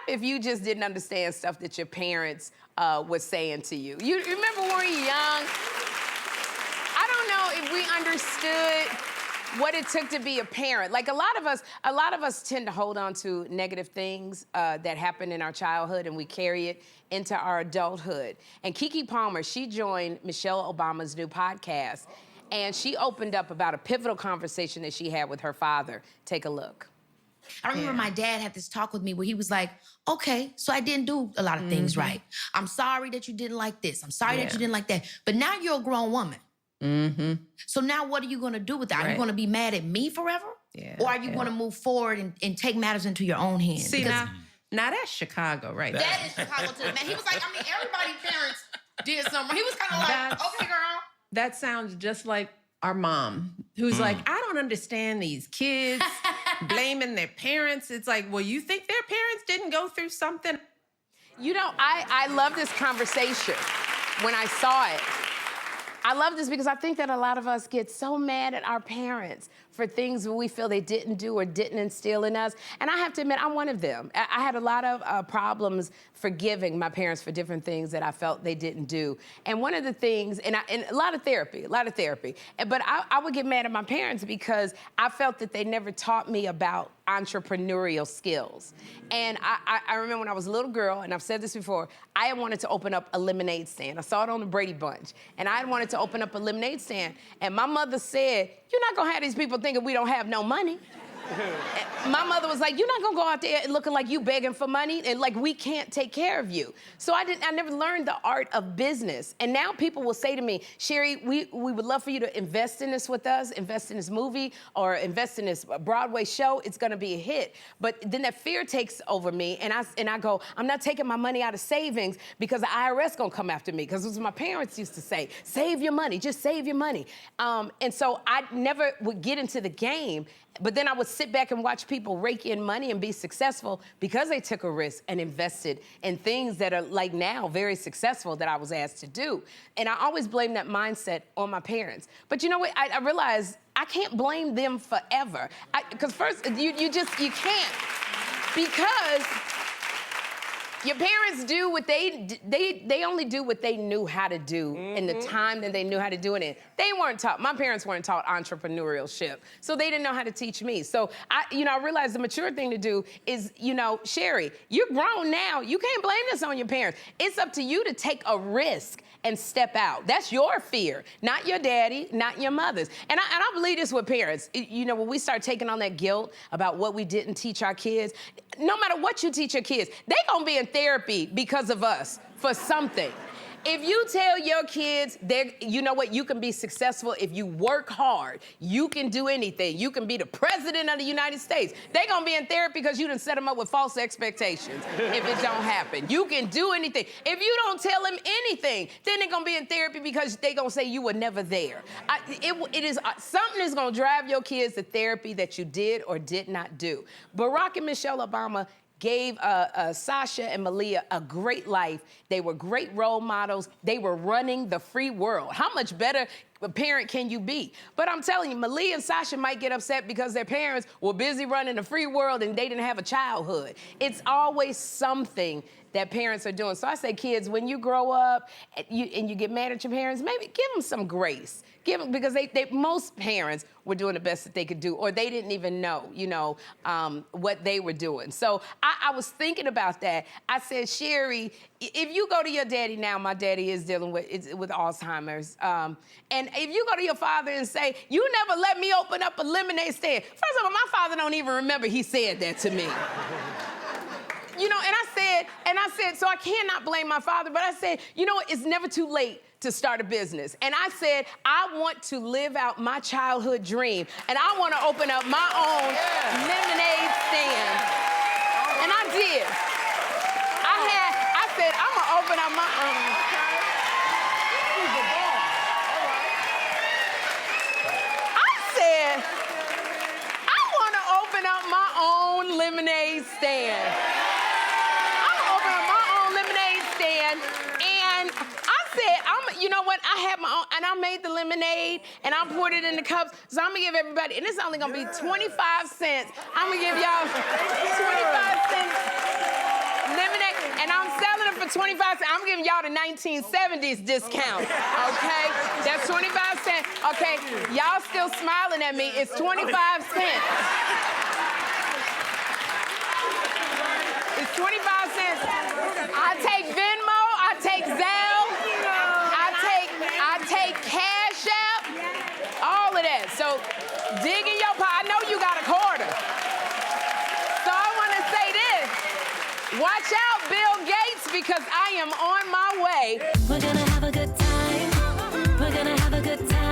if you just didn't understand stuff that your parents was saying to you. You remember when we were young? I don't know if we understood what it took to be a parent. Like a lot of us tend to hold on to negative things that happened in our childhood, and we carry it into our adulthood. And Keke Palmer, she joined Michelle Obama's new podcast, and she opened up about a pivotal conversation that she had with her father. Take a look. I remember my dad had this talk with me where he was like, okay, so I didn't do a lot of things right. I'm sorry that you didn't like this. I'm sorry that you didn't like that. But now you're a grown woman. So now what are you going to do with that? Are you going to be mad at me forever? Or are you going to move forward and take matters into your own hands? See, now that's Chicago right there. That is Chicago to the man. He was like, I mean, everybody's parents did something. He was kind of like, okay, girl. That sounds just like our mom, who's like, I don't understand these kids blaming their parents. It's like, well, you think their parents didn't go through something? You know, I love this conversation when I saw it. I love this because I think that a lot of us get so mad at our parents for things we feel they didn't do or didn't instill in us. And I have to admit, I'm one of them. I had a lot of problems forgiving my parents for different things that I felt they didn't do. And one of the things, and a lot of therapy. But I would get mad at my parents because I felt that they never taught me about entrepreneurial skills. And I remember when I was a little girl, and I've said this before, I had wanted to open up a lemonade stand. I saw it on the Brady Bunch. And I had wanted to open up a lemonade stand. And my mother said, you're not gonna have these people thinking we don't have no money. My mother was like, you're not gonna go out there looking like you begging for money and like we can't take care of you. So I never learned the art of business. And now people will say to me, Sherri, we would love for you to invest in this with us, invest in this movie or invest in this Broadway show. It's gonna be a hit. But then that fear takes over me and I go, I'm not taking my money out of savings because the IRS gonna come after me. Because it was my parents used to say, save your money, just save your money. And so I never would get into the game. But then I would sit back and watch people rake in money and be successful because they took a risk and invested in things that are like now very successful that I was asked to do. And I always blame that mindset on my parents. But you know what? I realized I can't blame them forever. Because first, you can't. Because your parents do what they only do what they knew how to do in the time that they knew how to do it in. They weren't taught, my parents weren't taught entrepreneurship, so they didn't know how to teach me. So I realized the mature thing to do is, Sherri, you're grown now. You can't blame this on your parents. It's up to you to take a risk and step out. That's your fear, not your daddy, not your mother's. And I believe this with parents. When we start taking on that guilt about what we didn't teach our kids, no matter what you teach your kids, they gonna be in therapy because of us for something. If you tell your kids, you know what, you can be successful if you work hard. You can do anything. You can be the president of the United States. They're gonna be in therapy because you done set them up with false expectations if it don't happen. You can do anything. If you don't tell them anything, then they're gonna be in therapy because they gonna say you were never there. Something is gonna drive your kids to therapy that you did or did not do. Barack and Michelle Obama gave Sasha and Malia a great life. They were great role models. They were running the free world. How much better a parent can you be? But I'm telling you, Malia and Sasha might get upset because their parents were busy running the free world and they didn't have a childhood. It's always something that parents are doing. So I say, kids, when you grow up and you get mad at your parents, maybe give them some grace. Give them, because most parents were doing the best that they could do, or they didn't even know, what they were doing. So I was thinking about that. I said, Sherri, if you go to your daddy now, my daddy is dealing with Alzheimer's, and if you go to your father and say, you never let me open up a lemonade stand. First of all, my father don't even remember he said that to me. And I said, so I cannot blame my father, but I said, it's never too late to start a business. And I said, I want to live out my childhood dream, and I want to open up my own lemonade stand. And I did. I said, I'm gonna open up my own. I said, I want to open up my own lemonade stand. And I said, you know what? I had my own, and I made the lemonade, and I poured it in the cups. So I'm gonna give everybody, and it's only gonna be 25 cents. I'm gonna give y'all 25 cents. And I'm selling them for 25 cents. I'm giving y'all the 1970s discount, okay? That's 25 cents. Okay, y'all still smiling at me. It's 25 cents. It's 25 cents. I take Venmo, I take Zelle, I take Cash App, all of that. So dig in your pocket. I know you got a quarter. So I want to say this. Watch out, Bill Gates, because I am on my way. We're gonna have a good time. We're gonna have a good time.